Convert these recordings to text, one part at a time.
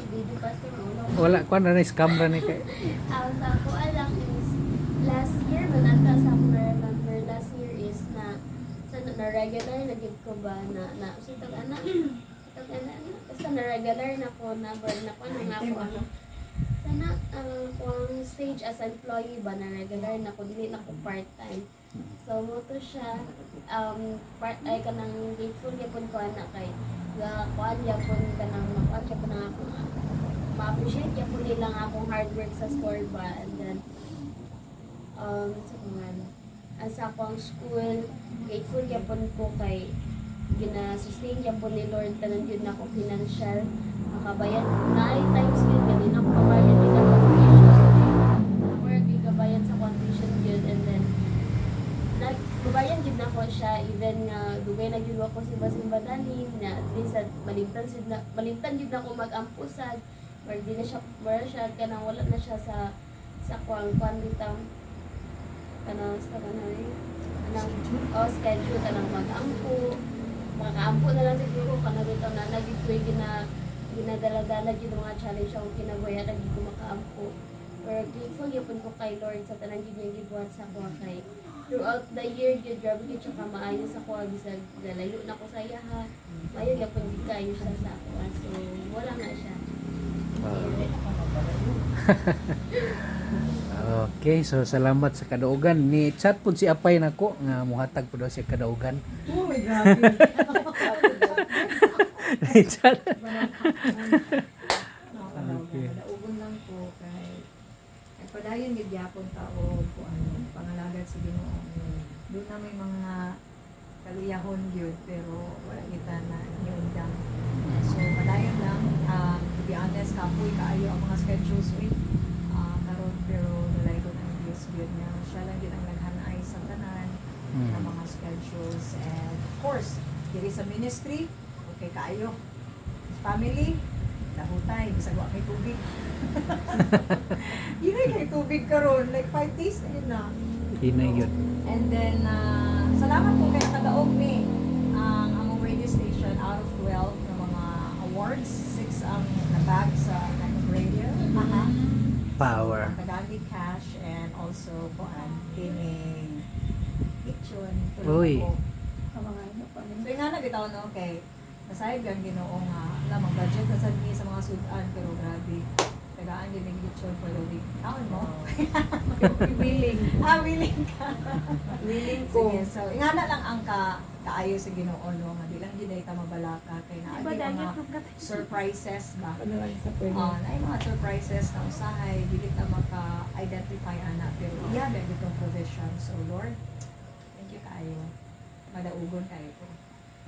video pastor mo. Wala ko na scam ra ni kay. Ang ako alam is last year manata sa ako na-remember last year is na regular na gid ko ba na so tag ana basta na regular na ko na burn na ko nga ako ano sana kung stage as employee ba na regular na ko dili na ko part time. So mo to siya part ay kanang grateful gyapon ko ana kay ga kuan gyapon kanang makuan gyapon na ako ma-appreciate gyapon nila nga akong hard work sa store ba and then sa kuman sa akong school grateful gyapon ko kay gina-sustain gyapon ni Lord tanan gyud na ako financial makabayad na times gyud ganin ako kabayad ni ako tuition work gabayad sa tuition gyud and then nagbabayad gyud na ko siya even nga dugay na gyud ako simba dalin na at least malimtan gyud na ako mag-ampusad or di na siya wala siya kanang wala na siya sa kuang bitaw kanang sa kanang schedule kanang mag-ampo makaampo na lang siguro kanang bitaw na nagituy ginadala-dala gyud mga challenge akong kinabuhi lagi ko makaampo pero grateful gyapon ko kay Lord sa tanan gyud niyang gibuhat sa ako kay throughout the year gyud grabe gyud siya kamaayo sa ako bisag galayo na ko sa iya ha mayo gyapon gid kayo siya sa ako so wala na siya. Okay, so salamat sa kadaugan. Ni chat pud si apay nako nga muhatag pud daw siya kadaugan. Oh my grabe. Ni chat. Naugon lang po kay padayon gid gyapon tao ko ano pangalagad sa Ginoo. Doon na may mga kaluyahon gyud pero wala kita na niundang. So padayon lang to be honest kapoy kaayo ang mga schedules week karon pero nalay ko ng Diyos gyud nga siya lang gyud ang naghanay sa tanan ng mga schedules and of course diri sa ministry okay kaayo family lahutay bisag wa kay tubig. Dili kay tubig karon like 5 days na yun na. Hinay yun. And then salamat po kay kadaog ni ang among radio station out of 12 na mga awards 6 ang nabag sa radio. Power. Tagalog cash and also kuan kining kitchen. Uy. So yung nga nagitaw no kay nasayag ang Ginoo nga lamang budget na sad ni sa mga sudan pero grabe tagaan din ng kitchen for the week. Taon mo? Willing. Willing ka. Willing ko. Sige, so ingana lang ang kaayo sa Ginoo no nga di lang gid ta mabalaka kay naa di mga surprises ba. Na mga surprises na usahay dili ta maka-identify ana pero iya ba itong provision. So Lord, thank you kaayo. Madaugon kayo po.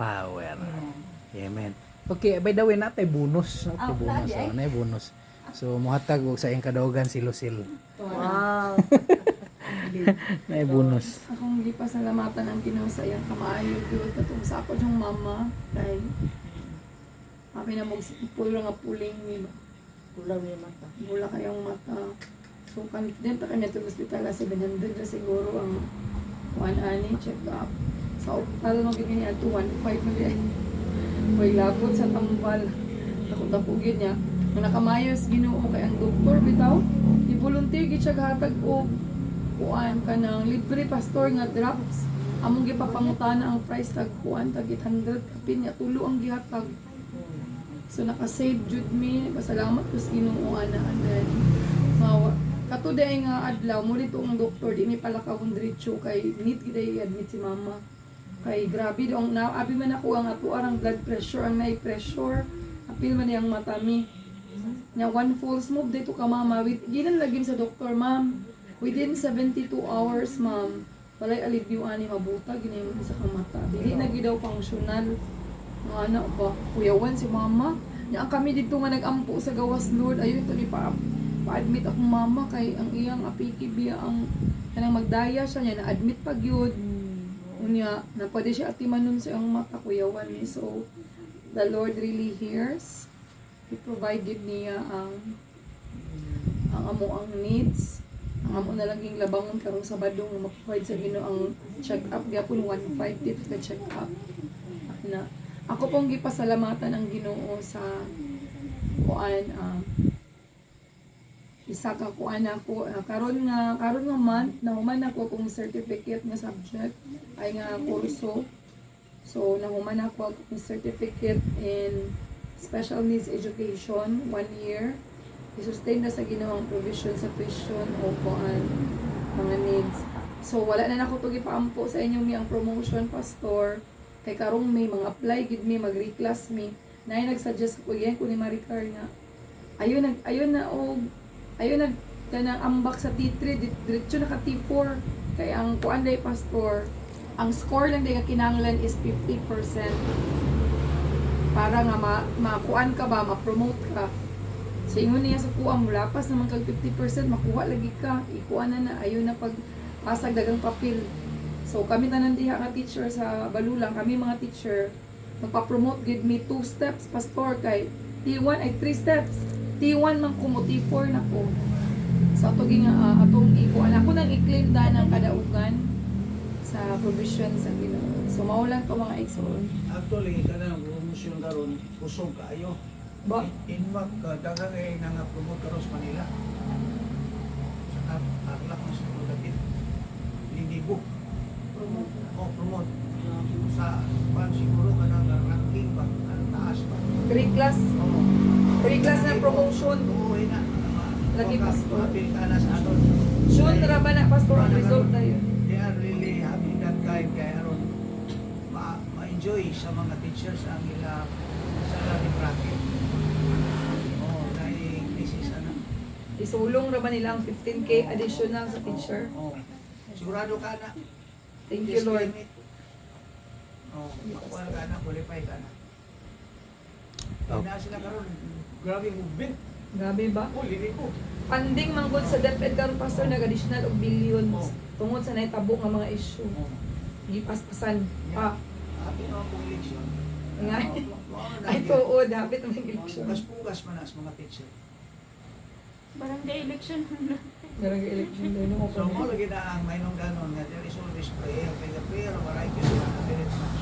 Power. Amen. Amen. Okay, by the way natay bonus, natay bonus. lagi, ay? Nay bonus. So muhatag og sa iyang kadaugan si Lucille. Wow. Nay bonus. Akong gipasalamatan ang Ginoo sa iyang kamaayo gyud katong sa ako yung mama kay kami na pulo nga puling ni Pulang yung mata. bula kayong mata. So confident pa kami sa ospital sa 700 na siguro ang 1 ani check up. Sa optal no gid ni ato 1.5 million. May labot sa tambal. Ako gid niya. Nga nakamayos Ginoo kay ang doktor bitaw. I-volunteer gid siya gahatag og kuan kanang libre pastor nga drops. Among gipapangutana ang price tag kuan tag 800 kapin niya tulo ang gihatag. So naka-save jud mi. Pasalamat ko sa Ginoo ana and then kato day nga adlaw mo dito ang doktor di ni pala ka diretso kay need gid i-admit si mama. Kay grabe dong abi man ako ang ato arang blood pressure ang nay pressure apil man yang mata mi nya one false move dito ka mama with ginan lagim sa doktor ma'am within 72 hours ma'am walay alivio ani mabuta gini mo sa kamata dili na gid daw functional nga ana ba kuyawan si mama nya ang kami dito nga nagampo sa gawas Lord ayo ito ni pa-admit akong mama kay ang iyang apiki biya ang kanang magdaya siya nya na-admit pa gyud unya napade siya atimanon sa iyang mata kuyawan ni so the Lord really hears. He provided niya ang amo ang needs. Ang amo na laging labangon karong Sabado nga mag-provide sa Ginoo ang check-up gyapon 1.5 dito ka check-up. Na ako pong gipasalamatan ang Ginoo sa kuan isa ka kuan ako karon nga month nahuman ako kung certificate nga subject ay nga kurso. So nahuman ako kung certificate in special needs education 1 year. I-sustain na sa Ginoong provision sa tuition o kuan mga needs. So wala na nako to gipaampo sa inyo mi ang promotion pastor. Kay karong may mga apply gid mi mag-reclass mi. Nay nag-suggest ko yan ko ni Maricar nga. Ayun na kanang ambak sa T3 diretso na ka T4 kay ang kuan day pastor ang score lang day ka kinahanglan is 50% para nga makuan ka ba ma-promote ka. So ingon niya sa kuha mo lapas naman kag 50% makuha lagi ka ikuan na ayun na pag pasag dagang papel. So kami tanan diha nga teacher sa Balulang kami mga teacher magpa-promote gid me 2 steps pastor kay T1 ay 3 steps. T1 man ko mo T4 na ko. So ato gi nga atong ikuan ako nang i-claim da ng kadaugan sa provision sa Ginoo. So mao lang to mga igsoon. Actually, kanang promotion karon kusog kaayo. Ba In fact, daghang ay nanga-promote karon sa Manila. Sa Tarlac mas produktif. Linibo. Promote. Sa pan siguro kanang ranking ba, ang taas ba. 3 class Oo. 3 class na promotion. Tuuhay na. Lagi, pastor. Mapil ka na sa aton. Sure ra ba na pastor ang result tayo? They are really having that kind kaya aron ma-enjoy sa mga teachers ang ila salary bracket. Oh, dahil this is ano. Isulong ra ba nila ang 15k additional sa teacher? Oh, sigurado ka na. Thank you Lord. Oh, makuha ka na, qualify ka na. Oh. Na sila karon grabe movement. Grabe ba? Oh, lilipo. Funding manggod sa DepEd karon pastor nag-additional og billions tungod sa naitabo nga mga issue. Oh. Gipaspasan pa. Happy na akong election. Nga. Oh, Ay tuod hapit ang election. Pugas-pugas man as mga teacher. Barangay election na. Garang election din mo So mo lagi na ang mainong ganon nga there is always prayer. Kaya the prayer of a righteous man availeth much.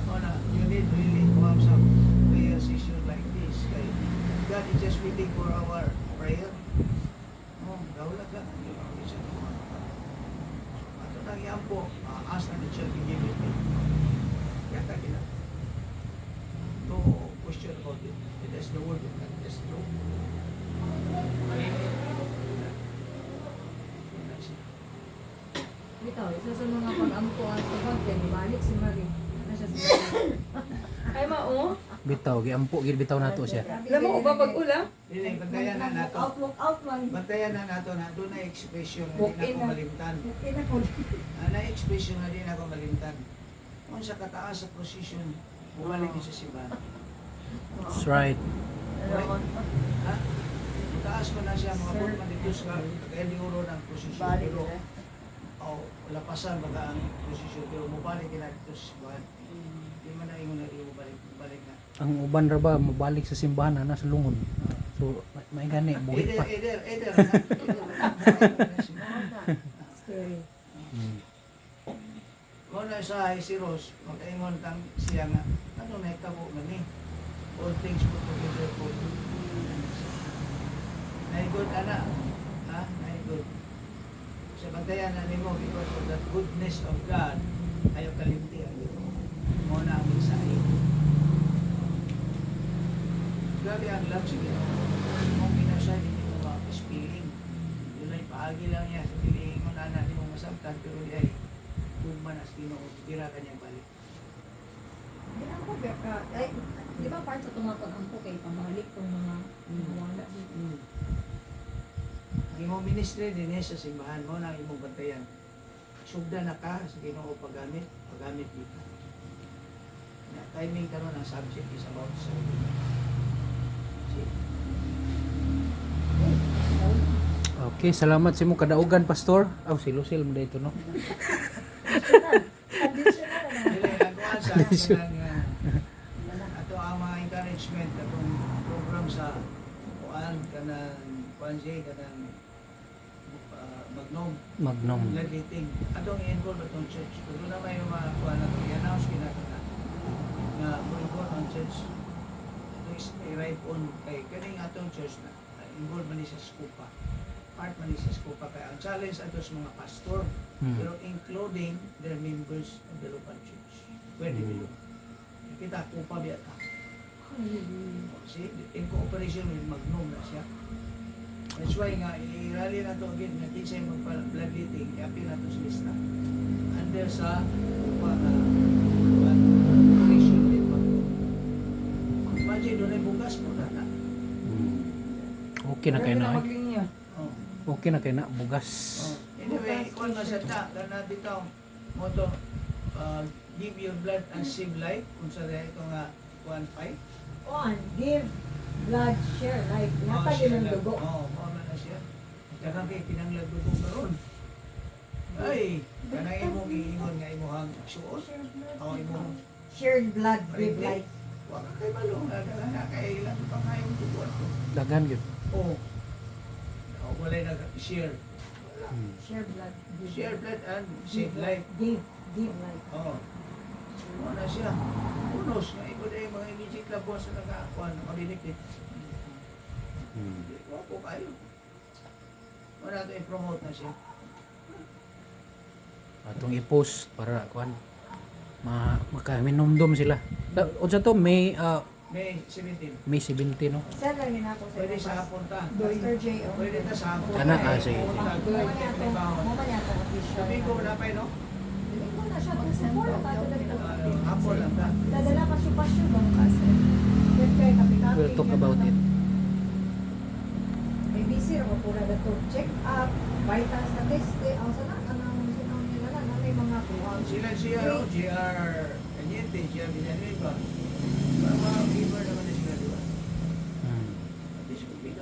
So na, you need really to have some prayer session like this. Kay God is just waiting for our prayer. Oh, daulat lang ang iyong isa ng mga kapatid. Ato nang yan po, ask na the church to give it me. Kaya kagina. No question about it. It is the word of God. It is true. Bitaw, isa sa mga pag-ampo at pag-content, balik si Marie. Ano siya si Marie? Ay mao. Bitaw giampo gid bitaw nato siya. Alam mo ba pag ula? Dili, bantayan na nato. Out man. Bantayan na nato na doon na expression na Walk di in na ko na. malimtan. Okay na po. Na expression na di na ko malimtan. Kung sa kataas sa position, bumalik din sa simbahan. That's right. Ha? Taas mo na siya, mga buwan man dito sa kaya di uro ng posisyon. Pero, lapasan baga ang posisyon. Pero mabalik na dito sa simbahan. Di man na yung balik na. Ang uban ra ba mabalik sa simbahan na sa lungon. So may gani buhi pa. Eder. Scary. Kung na sa si Rose, magkaingon tang siya nga, ano na itabo na ni? All things put together for good. Na-good, ana. Ha? Na-good. Sa bantayan na nimo, because of the goodness of God, ayaw kalimti ang ito. Muna ang mensahe. Grabe ang love sa Ginoo. Kung pinasya, hindi mo makaspilling. Yun ay paagi lang niya. Sa piling mo na hindi mo masabtan, pero di ay man as Ginoo, tira ka niya balik. Di na po, ay, di ba part sa tumatang ampo kay pamalik tong mga wala dito. Ang imong ministry din sa simbahan mo na imong bantayan. Sugda na ka sa Ginoo paggamit dito. Na timing karon ang subject is about serving. Okay, salamat sa imong kadaugan pastor. Si Lucille mo dito no. Dili nagawa sa kanang ato ang mga encouragement atong program sa kanang Magnom. Leading. Atong i-involve atong church. Kung na may mga kuha na ito, i-announce kinaka na na involve ang church. ato is i-write on kay kaning atong church na involved man ni sa skupa. Part man ni sa skupa kay ang challenge ato sa mga pastor pero including their members of the local church. Where they belong. Kita kupa biya ta. See, in cooperation with Magnum na siya. That's why nga, i-rally na ito again, nga kinsay mag-bloodletting, i-appeal na ito sa lista. Under sa upa na cooperation with Magnum. Imagine, doon ay bugas mo na na. Okay na kayo na. Maglinya. Oh. Okay na kayo na bugas. Oh. Anyway, ikaw nga sa ta, na bitaw mo to, give your blood and save life, kung sa ito nga 1-5. Give blood, share life. Yata yun ang dugo. Oo, mama na siya. Dagang kay kinanglag dugo karon. Ay, kanang imong iingon nga imuhang suot. O imong Shared blood, give Pwede. life. wa ka kay balong na kay ilang pa kayong dugo. Dagan yun. Oo. O walay nag-share. Share blood, give Share life. blood and save life. Give life. Oo. Ano na siya? Unos nga ibo na yung mga immediate loved ones na nakakuan, nakabinipit. Wa po kayo. Wala natin i-promote na siya. Atong i-post para kuan makaminumdum sila. Unsa to May May 17. May 17 no. Sir, lang yun ako sa Pwede sa hapon ta. Pastor J. O. Pwede ta sa hapon. Kana, sige. Mama niya ito official. Sabi ko wala pa no? Hindi ko na siya. 24 na tayo na Hapon lang ta. dadala pa siya pasyo ba? Kaya kapi-kapi. We'll talk about it. May busy ako pura na to. Check up, vital statistic. Ang sana, anong sinang nila na may mga kuwang. Sila siya, no? GR Kanyente, GR Villanueva. Para mga giver ng